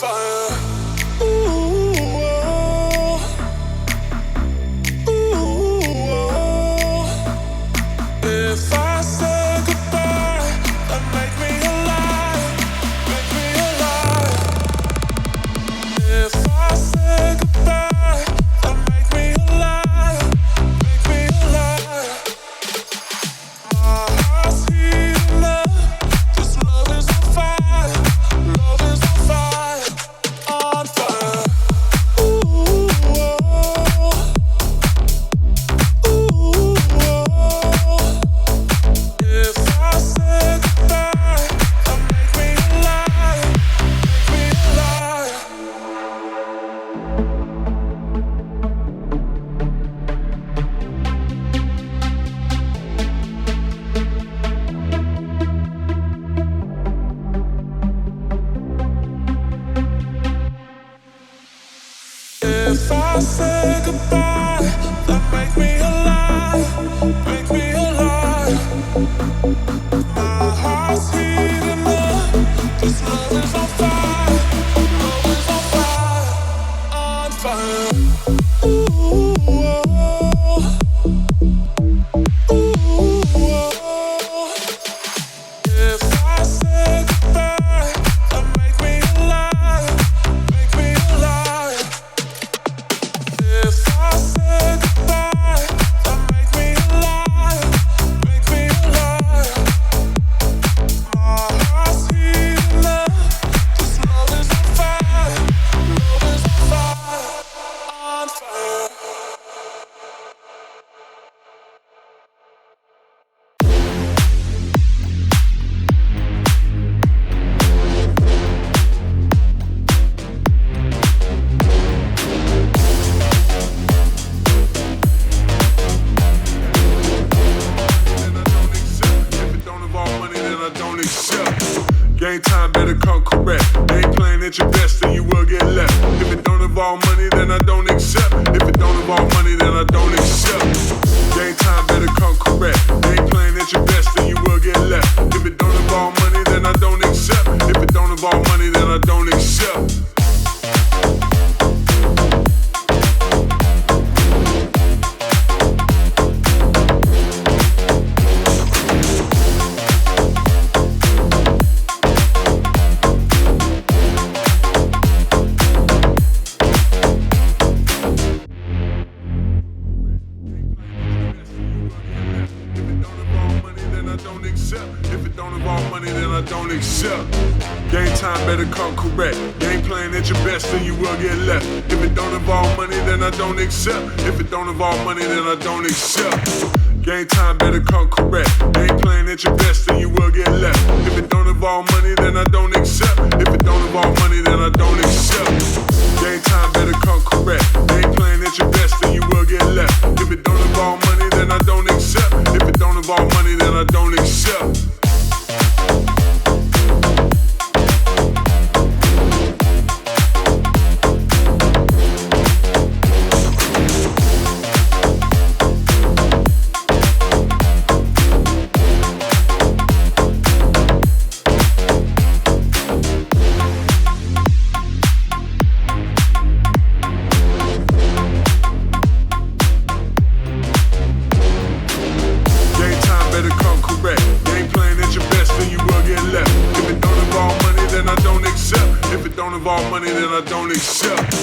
fire. Ooh, oh. Ooh, oh. If I say goodbye, then make me alive, make me alive. If I say goodbye, then make me alive, make me alive. My heart's heating up, 'cause love is on fire, love is on fire, on fire. Ooh, oh. Ooh, oh. If I say goodbye, then make me alive, make me alive. If I say goodbye, then make me alive, make me alive. My heart's heating up, 'cause love is on fire, love is on fire, on fire. Ooh, oh. Ooh, oh. If I say goodbye, then make me alive, make me alive. If I say goodbye, then make me alive, make me alive. My heart's heating up, 'cause love is on fire, love is on fire, on fire. Game time better come correct. They ain't playing at your best, then you will get left. If it don't involve money, then I don't accept. If it don't involve money, then I don't accept. Game time better come correct. They ain't playing at your best, then you will get left. If it don't involve money, then I don't accept. If it don't involve money, then I don't accept. If it don't involve money, then I don't accept. Game time better come correct. You ain't playing at your best, then you will get left. If it don't involve money, then I don't accept. If it don't involve money, then I don't accept. Game time better come correct. You ain't playing at your best, then you will get left. If it don't involve money, then I don't accept. If it don't involve money, then I don't accept. Game time better come correct. You ain't playing at your best, then you will get left. If it don't involve money, then I don't accept. If it don't involve money, then I don't accept. If it don't involve money, then I don't accept.